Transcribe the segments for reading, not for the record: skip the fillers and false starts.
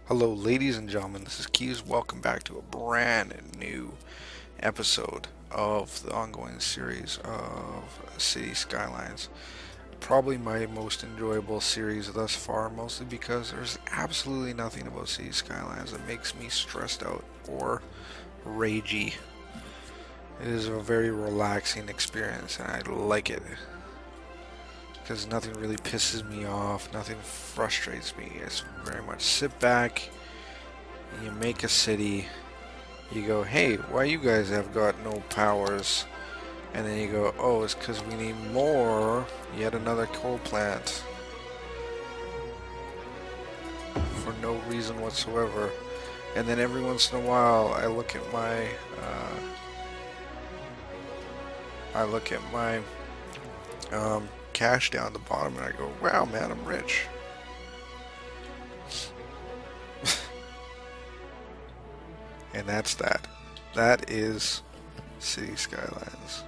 Hello, ladies and gentlemen. This is Keeves. Welcome back to a brand new episode of the ongoing series of Cities Skylines. Probably my most enjoyable series thus far, mostly because there's absolutely nothing about Cities Skylines that makes me stressed out or ragey. It is a very relaxing experience, and I like it because nothing really pisses me off, nothing frustrates me. It's very much sit back, you make a city, you go, hey, why you guys have got no powers? And then you go, oh, it's because we need more, yet another coal plant. For no reason whatsoever. And then every once in a while, I look at my cash down the bottom and I go, wow, man, I'm rich. And that's that. That is City Skylines.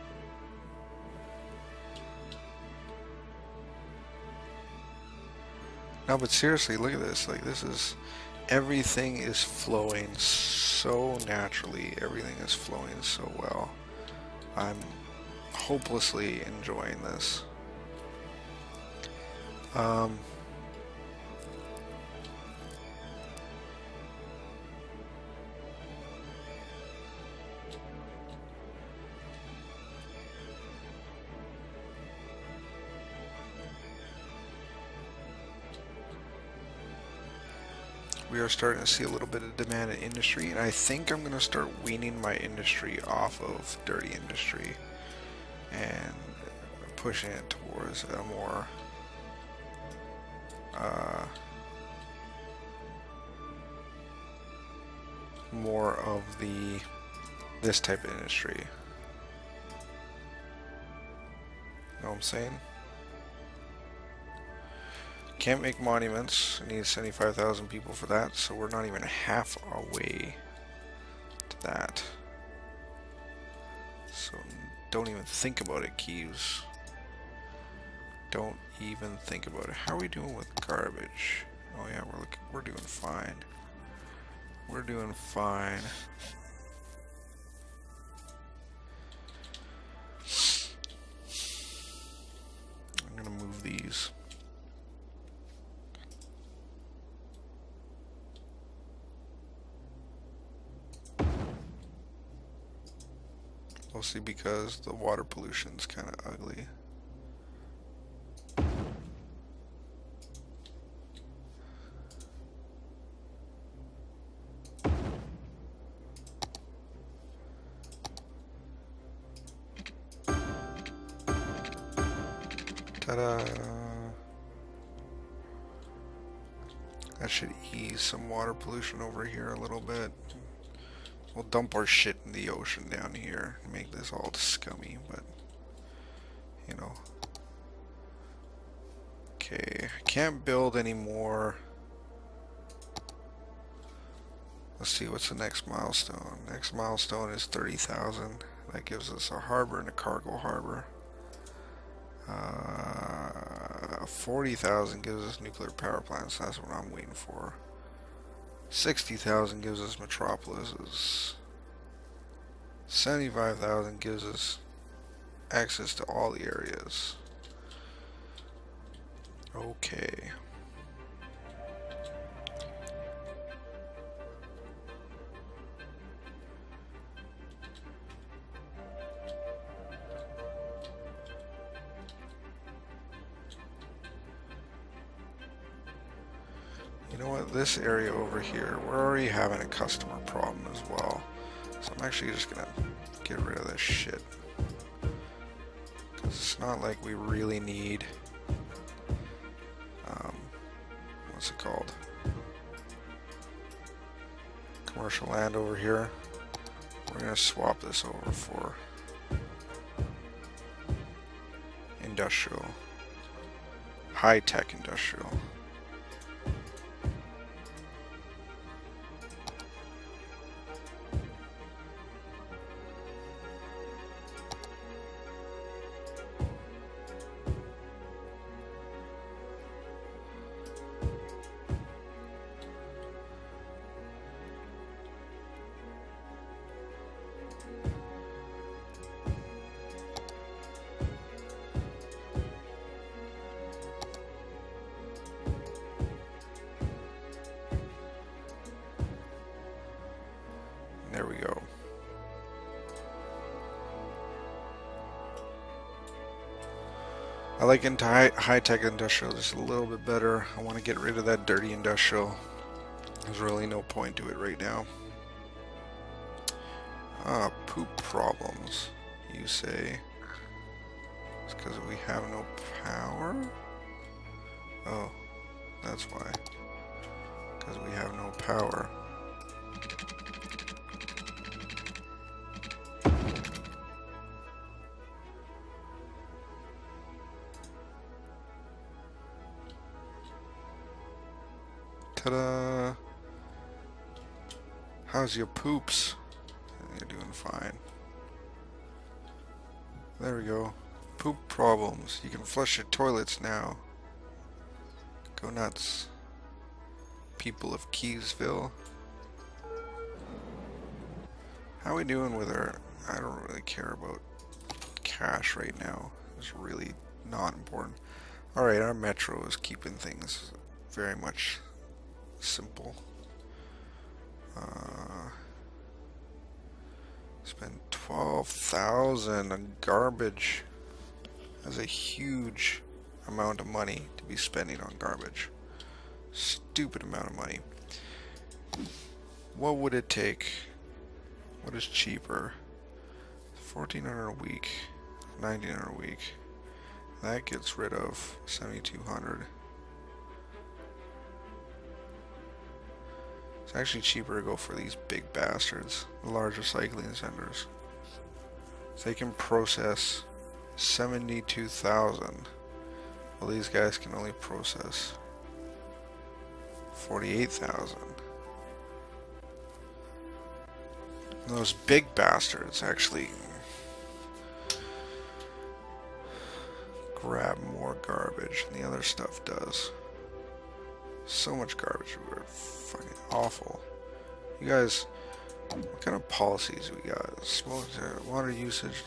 No, but seriously, look at this. Like, this is... Everything is flowing so naturally. Everything is flowing so well. I'm hopelessly enjoying this. We are starting to see a little bit of demand in industry, and I think I'm going to start weaning my industry off of dirty industry and pushing it towards a more of this type of industry. Know what I'm saying? Can't make monuments. I need 75,000 people for that, so we're not even half our way to that. So don't even think about it, Keeves. Don't even think about it. How are we doing with garbage? Oh yeah, we're doing fine. We're doing fine. I'm gonna move these. Mostly because the water pollution's kind of ugly. Ta-da! That should ease some water pollution over here a little bit. We'll dump our shit in the ocean down here and make this all scummy, but, you know. Okay, I can't build any more. Let's see, what's the next milestone? Next milestone is 30,000. That gives us a harbor and a cargo harbor. 40,000 gives us nuclear power plants. That's what I'm waiting for. 60,000 gives us metropolises. 75,000 gives us access to all the areas. Okay. You know what, this area over here, we're already having a customer problem as well. So I'm actually just gonna get rid of this shit. Because it's not like we really need, what's it called? Commercial land over here. We're gonna swap this over for industrial. High-tech industrial. like high-tech industrial just a little bit better. I want to get rid of that dirty industrial. There's really no point to it right now. Poop problems, you say. It's because we have no power? Oh, that's why. Because we have no power. Ta-da! How's your poops? You're doing fine. There we go. Poop problems. You can flush your toilets now. Go nuts. People of Keevesville. How are we doing with our... I don't really care about cash right now. It's really not important. Alright, our metro is keeping things very much simple. Spend 12,000 on garbage. That's a huge amount of money to be spending on garbage. Stupid amount of money. What would it take? What is cheaper? 1,400 a week, 1,900 a week. That gets rid of 7,200. It's actually cheaper to go for these big bastards, the large recycling centers. So they can process 72,000. Well, these guys can only process 48,000. Those big bastards actually grab more garbage than the other stuff does. So much garbage, we're fucking awful. You guys, what kind of policies we got? Smoke, water usage,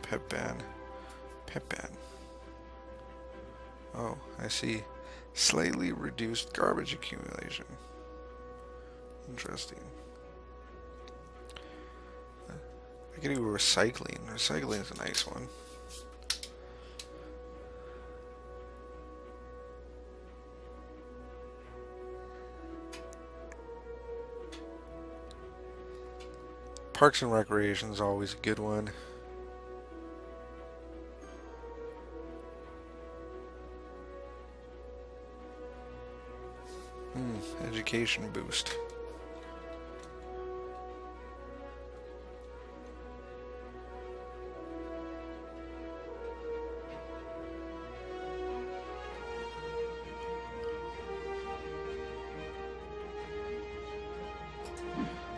pet ban. Pet ban. Oh, I see. Slightly reduced garbage accumulation. Interesting. I could do recycling. Recycling is a nice one. Parks and Recreation is always a good one. Education boost.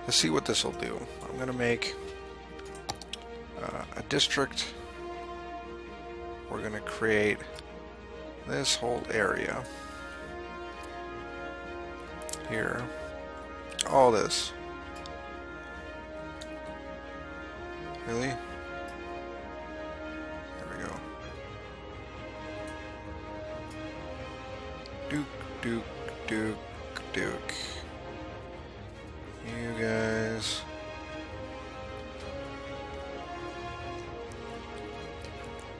Let's see what this will do. I'm going to make a district. We're going to create this whole area here. All this. Really? There we go. Duke, Duke, Duke, Duke. You guys.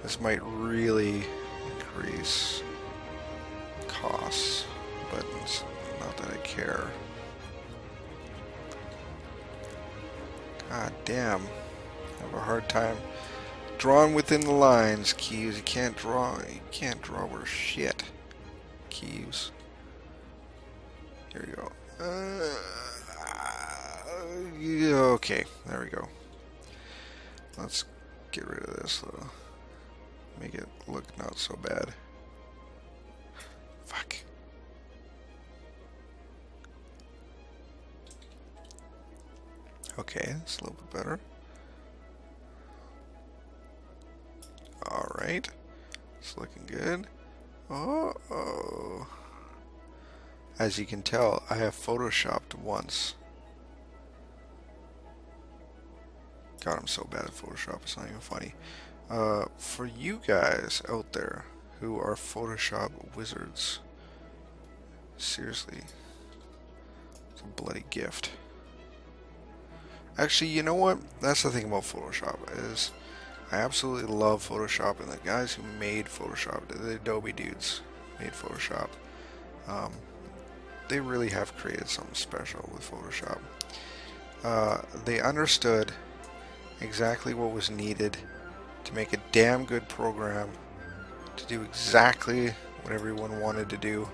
This might really increase costs, but it's not that I care. God damn. I have a hard time drawing within the lines, Keeves. You can't draw worth shit. Keeves. Here we go. Okay, there we go. Let's get rid of this though. Make it look not so bad. Fuck. Okay, that's a little bit better. Alright. It's looking good. Oh. As you can tell, I have photoshopped once. God, I'm so bad at Photoshop, it's not even funny. For you guys out there who are Photoshop wizards, seriously, it's a bloody gift. Actually, you know what? That's the thing about Photoshop is I absolutely love Photoshop, and the guys who made Photoshop, the Adobe dudes made Photoshop, um, they really have created something special with Photoshop. They understood exactly what was needed to make a damn good program to do exactly what everyone wanted to do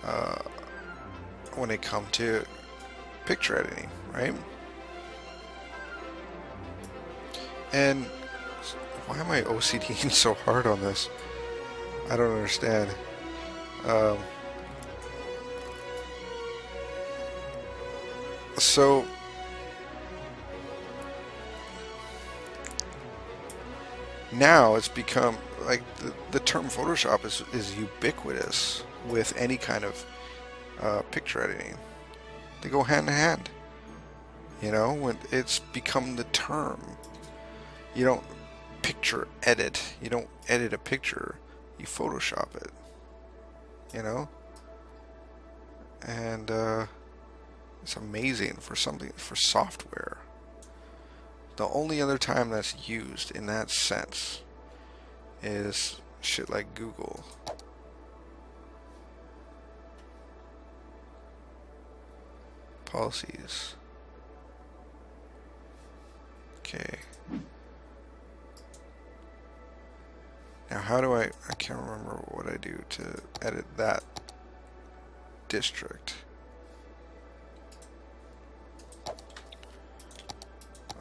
uh, when it come to picture editing, right? And why am I OCDing so hard on this? I don't understand. Um, so now it's become like the term Photoshop is ubiquitous with any kind of picture editing. They go hand in hand. You know, when it's become the term. You don't picture edit. You don't edit a picture. You Photoshop it. You know, and it's amazing for something for software. The only other time that's used in that sense is shit like Google. Policies. Okay. Now how do I can't remember what I do to edit that district.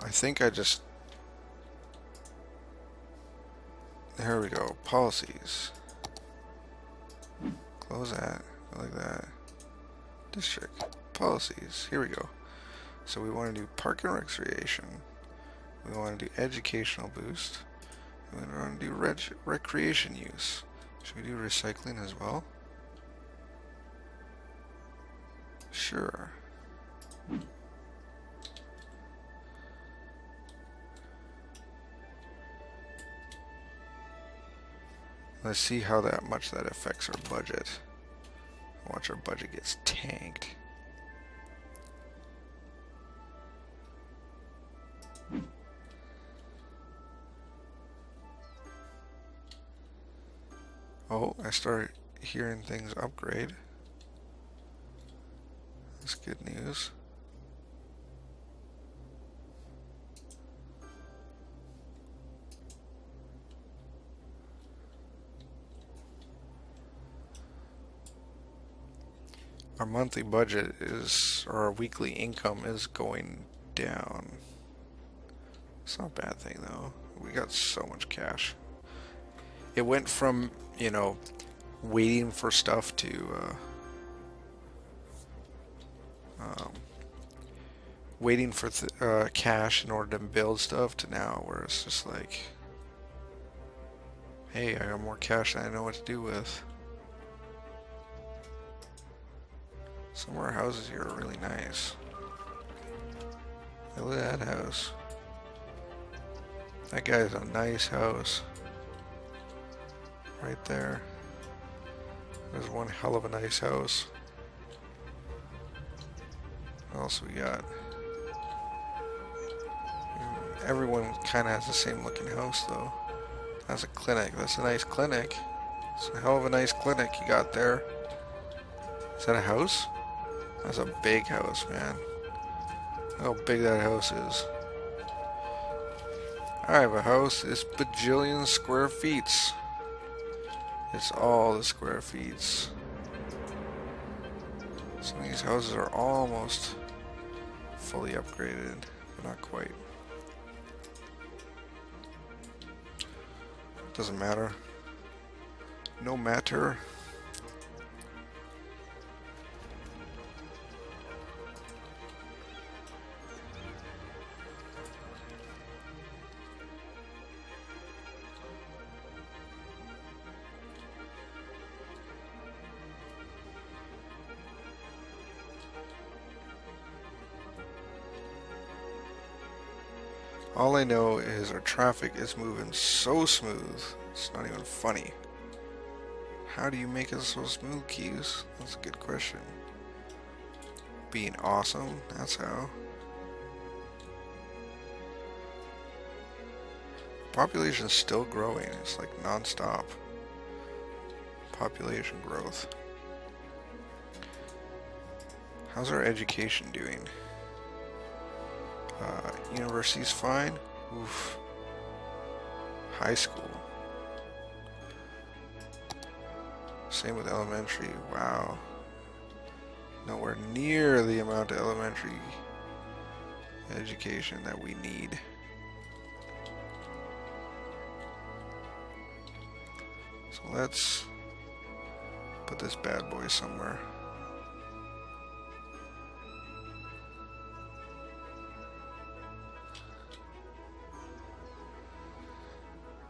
I think I just, there we go, policies. Close that, like that. District, policies, here we go. So we want to do park and recreation. We want to do educational boost. We want to do recreation use. Should we do recycling as well? Sure. Let's see how much that affects our budget. Watch our budget gets tanked. Oh, I started hearing things upgrade. That's good news. Our monthly budget is, or our weekly income is going down. It's not a bad thing though. We got so much cash. It went from, you know, waiting for stuff to waiting for cash in order to build stuff to now where it's just like, hey, I got more cash than I know what to do with. Some of our houses here are really nice. Hey, look at that house. That guy's a nice house. Right there. There's one hell of a nice house. What else we got? Everyone kind of has the same looking house though. That's a clinic. That's a nice clinic. It's a hell of a nice clinic you got there. Is that a house? That's a big house, man. Look how big that house is. I have a house. It's bajillion square feet. It's all the square feet. Some of these houses are almost fully upgraded, but not quite. Doesn't matter. No matter. All I know is our traffic is moving so smooth, it's not even funny. How do you make it so smooth, Keeves? That's a good question. Being awesome, that's how. Population's still growing. It's like non-stop population growth. How's our education doing? University's fine. Oof. High school. Same with elementary. Wow. Nowhere near the amount of elementary education that we need. So let's put this bad boy somewhere.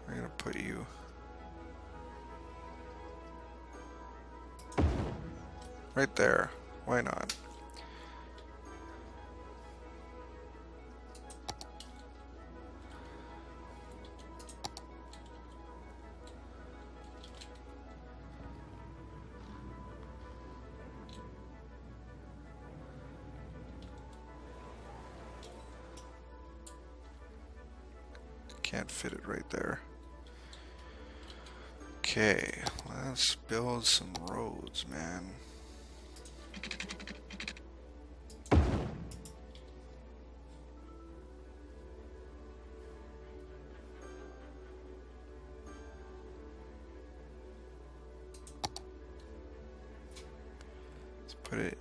I'm gonna put you right there. Why not? Can't fit it right there. Okay, let's build some roads, man. Let's put it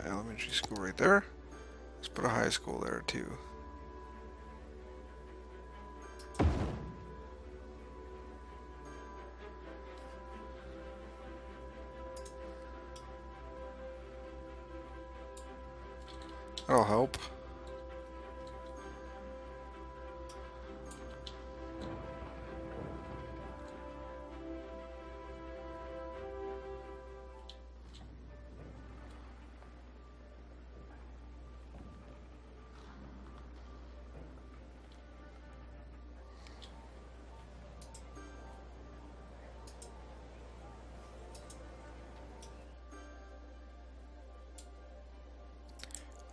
elementary school right there. Let's put a high school there too. That'll help.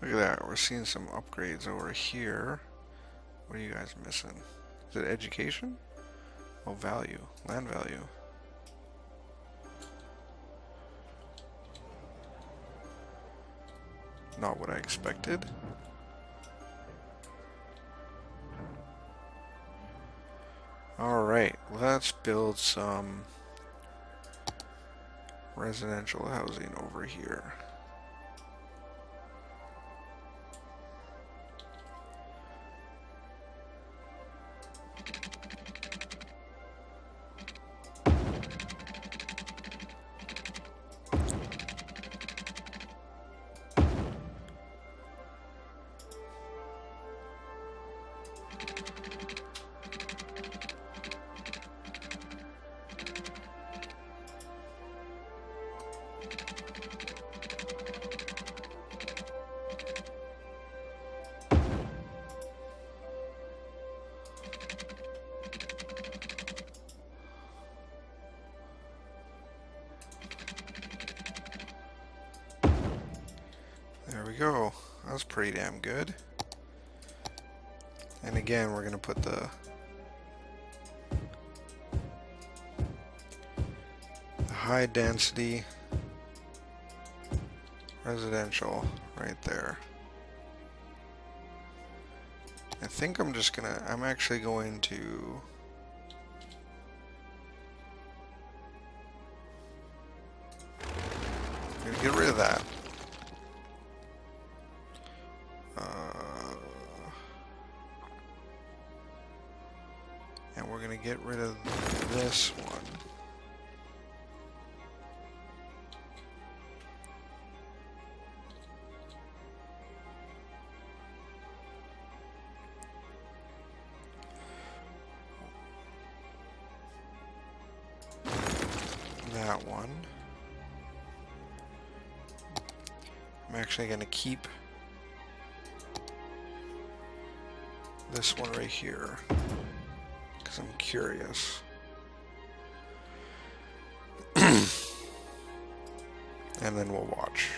Look at that, we're seeing some upgrades over here. What are you guys missing? Is it education? Oh, value, land value. Not what I expected. Alright, let's build some residential housing over here. There we go. That's pretty damn good. And again, we're gonna put the high density residential right there. I think I'm actually going to get rid of that. And we're gonna get rid of this one. That one. I'm actually gonna keep this one right here, because I'm curious. And then we'll watch.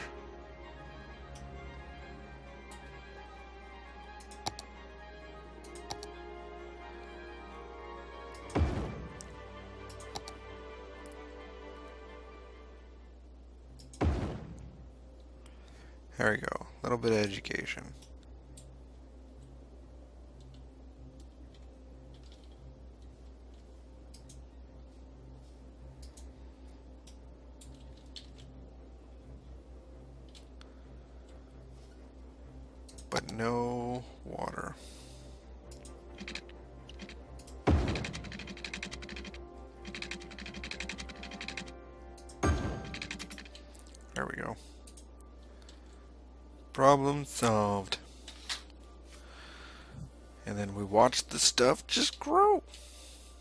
There we go. A little bit of education. But no water. There we go. Problem solved. And then we watch the stuff just grow.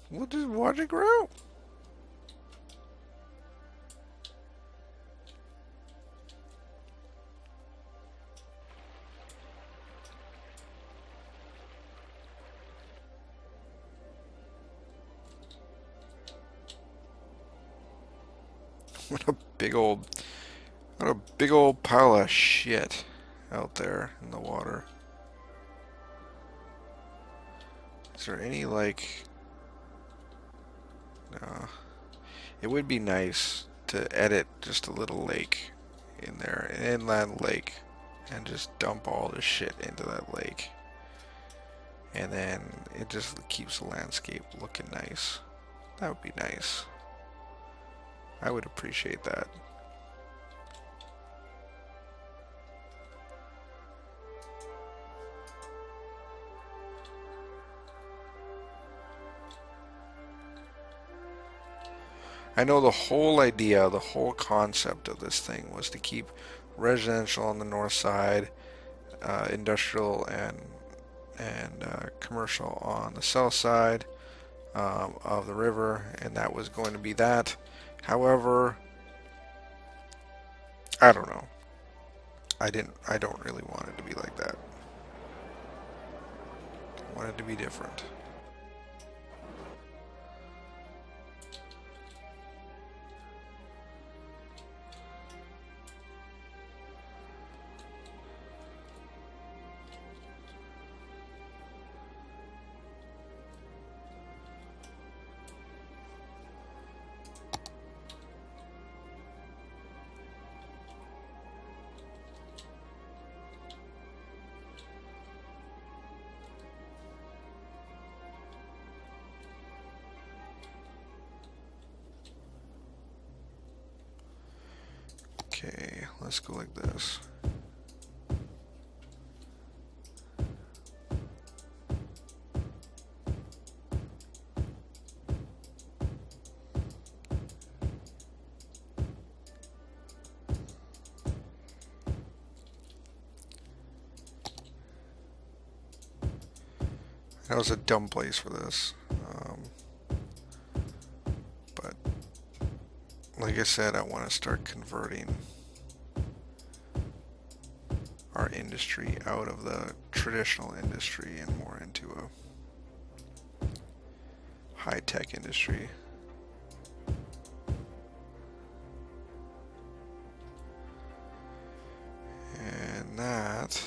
We'll just watch it grow. What a big old pile of shit out there in the water. Is there any, like... No. It would be nice to edit just a little lake in there, an inland lake, and just dump all the shit into that lake. And then it just keeps the landscape looking nice. That would be nice. I would appreciate that. I know the whole idea, the whole concept of this thing was to keep residential on the north side, industrial and commercial on the south side of the river, and that was going to be that. However, I don't know. I don't really want it to be like that. I want it to be different. Okay, let's go like this. That was a dumb place for this. But like I said, I want to start converting our industry out of the traditional industry and more into a high-tech industry. And that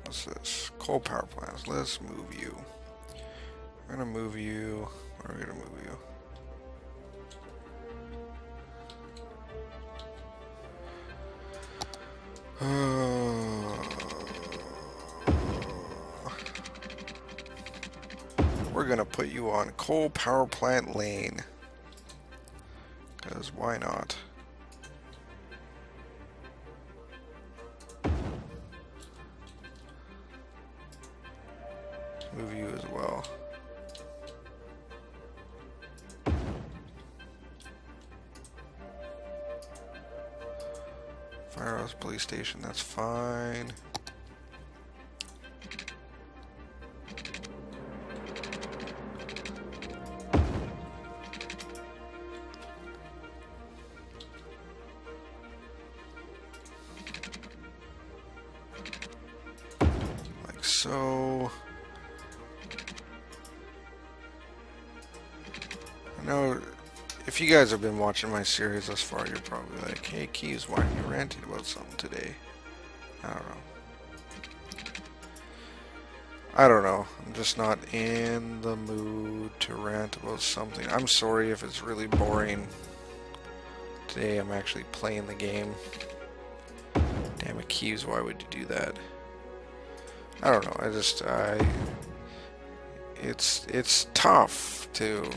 what's this? Coal power plants. Let's move you. We're gonna move you. Where are we gonna move you? We're gonna put you on coal power plant lane. Because why not? Move you as well. Firehouse police station, that's fine. Like so. I know if you guys have been watching my series thus far, you're probably like, hey Keeves, why aren't you ranting about something today? I don't I don't know. I'm just not in the mood to rant about something. I'm sorry if it's really boring. Today I'm actually playing the game. Damn it, Keeves, why would you do that? I don't know. It's tough to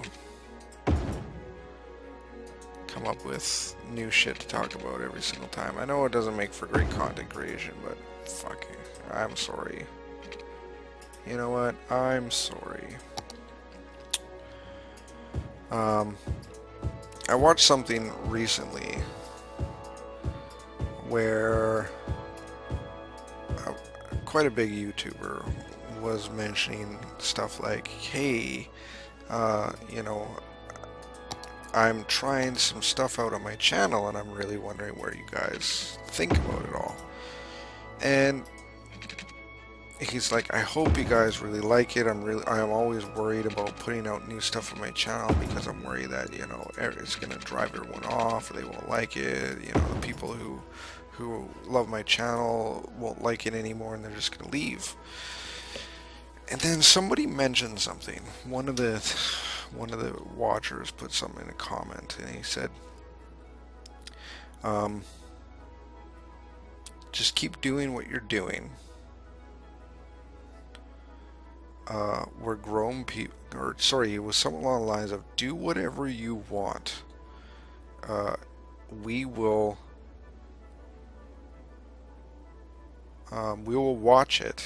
come up with new shit to talk about every single time. I know it doesn't make for great content creation, but fuck it. I'm sorry. You know what? I'm sorry. I watched something recently where quite a big YouTuber was mentioning stuff like, hey, you know, I'm trying some stuff out on my channel and I'm really wondering where you guys think about it all. And he's like, I hope you guys really like it. I'm always worried about putting out new stuff on my channel because I'm worried that, you know, it's going to drive everyone off or they won't like it. You know, the people who love my channel won't like it anymore and they're just going to leave. And then somebody mentioned something. One of the watchers put something in a comment and he said, just keep doing what you're doing. We're grown people, or sorry, it was something along the lines of do whatever you want. We will watch it,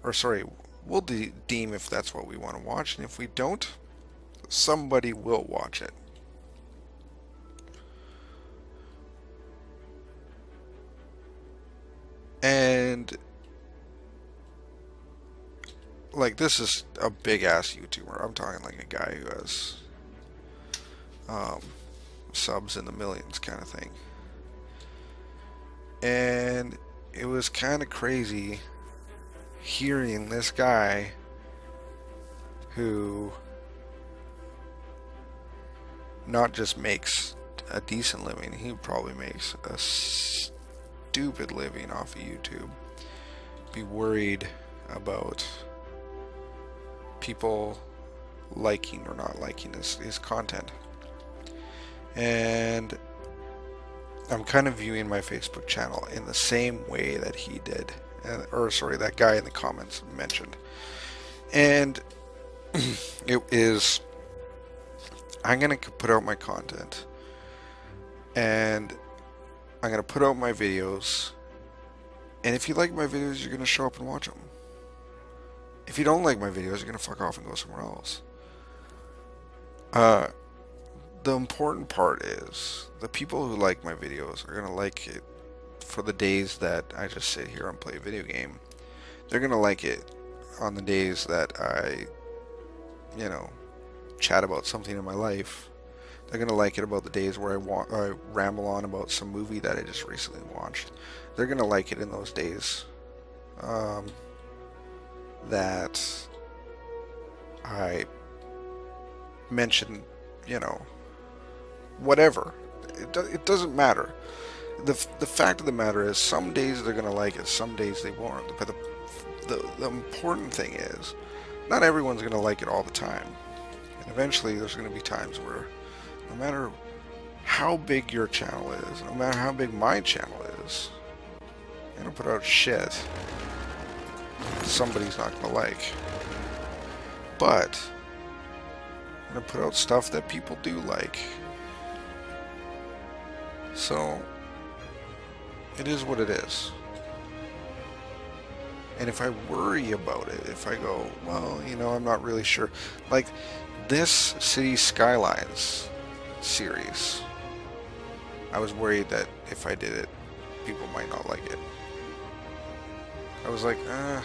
or sorry, we'll deem if that's what we want to watch, and if we don't, somebody will watch it. And like, this is a big ass YouTuber. I'm talking like a guy who has subs in the millions kind of thing. And it was kind of crazy hearing this guy who not just makes a decent living, he probably makes a stupid living off of YouTube, be worried about people liking or not liking his content. And I'm kind of viewing my Facebook channel in the same way that he did, or sorry, that guy in the comments mentioned. And it is, I'm going to put out my content and I'm going to put out my videos, and if you like my videos, you're going to show up and watch them. If you don't like my videos, you're going to fuck off and go somewhere else. The important part is the people who like my videos are going to like it for the days that I just sit here and play a video game. They're going to like it on the days that I, you know, chat about something in my life. They're going to like it about the days where I ramble on about some movie that I just recently watched. They're going to like it in those days that I mentioned, you know, whatever. It doesn't matter. The fact of the matter is, some days they're going to like it, some days they won't. But the important thing is, not everyone's going to like it all the time. And eventually there's going to be times where no matter how big your channel is, no matter how big my channel is, I'm going to put out shit somebody's not going to like. But I'm going to put out stuff that people do like. So it is what it is. And if I worry about it, if I go, well, you know, I'm not really sure. Like this Cities Skylines series, I was worried that if I did it, people might not like it. I was like, I'm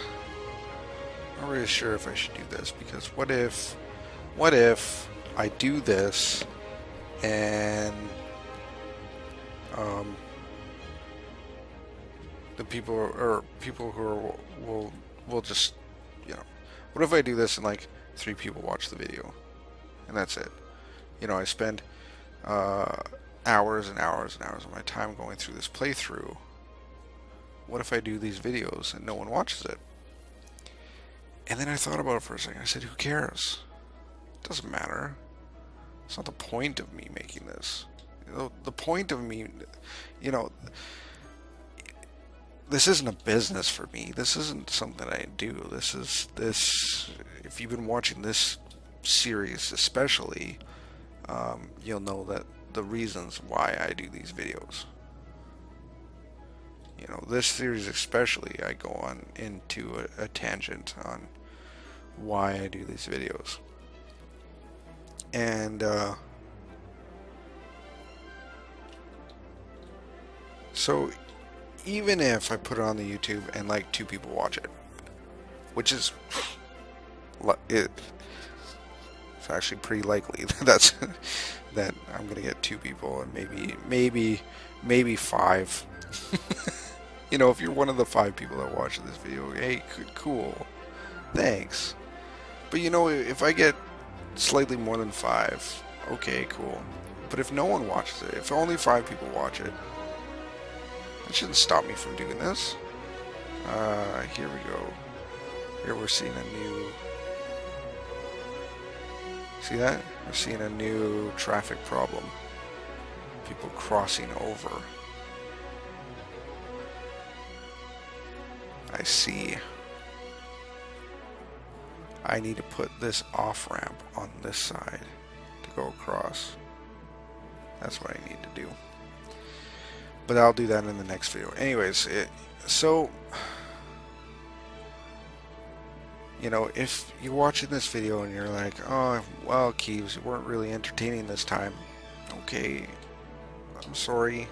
not really sure if I should do this, because what if I do this and the people who will just, you know, what if I do this and like 3 people watch the video and that's it? You know, I spend hours and hours and hours of my time going through this playthrough. What if I do these videos and no one watches it? And then I thought about it for a second. I said, who cares? It doesn't matter. It's not the point of me making this. The point of me, you know, this isn't a business for me. This isn't something I do. If you've been watching this series especially, you'll know that the reasons why I do these videos. You know, this series especially, I go on into a tangent on why I do these videos. And so even if I put it on the YouTube and like 2 people watch it, which is it's actually pretty likely that I'm gonna get 2 people and maybe 5. You know, if you're one of the 5 people that watch this video, hey, cool, thanks. But you know, if I get slightly more than 5, okay, cool. But if no one watches it, if only 5 people watch it, that shouldn't stop me from doing this. Here we go. Here we're seeing a new... See that? We're seeing a new traffic problem. People crossing over. I see. I need to put this off-ramp on this side to go across. That's what I need to do. But I'll do that in the next video. Anyways, so, you know, if you're watching this video and you're like, oh, well, Keeves, you weren't really entertaining this time. Okay, I'm sorry.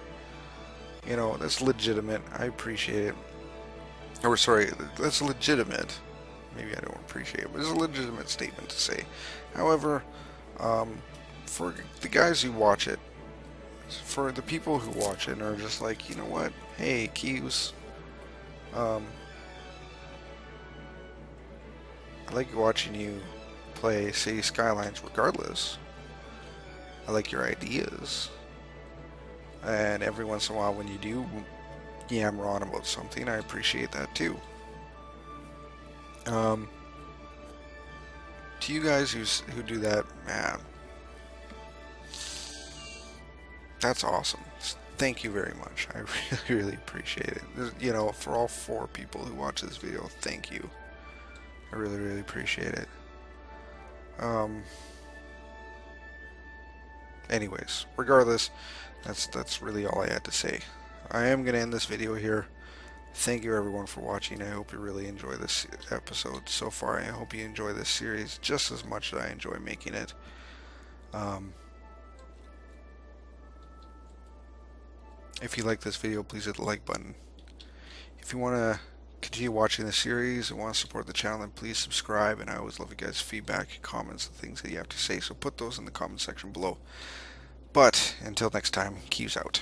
You know, that's legitimate. I appreciate it. Or, sorry, that's legitimate. Maybe I don't appreciate it, but it's a legitimate statement to say. However, for the guys who watch it, for the people who watch it and are just like, you know what, hey, Keeves, I like watching you play Cities Skylines regardless. I like your ideas. And every once in a while when you do yammer on about something, I appreciate that too. To you guys who do that, man, that's awesome. Thank you very much. I really appreciate it. You know, for all 4 people who watch this video, thank you. I really appreciate it. Anyways, regardless, that's really all I had to say. I am going to end this video here. Thank you everyone for watching. I hope you really enjoy this episode so far. I hope you enjoy this series just as much as I enjoy making it. If you like this video, please hit the like button. If you want to continue watching the series and want to support the channel, then please subscribe. And I always love you guys' feedback, comments, the things that you have to say. So put those in the comment section below. But until next time, Keeves out.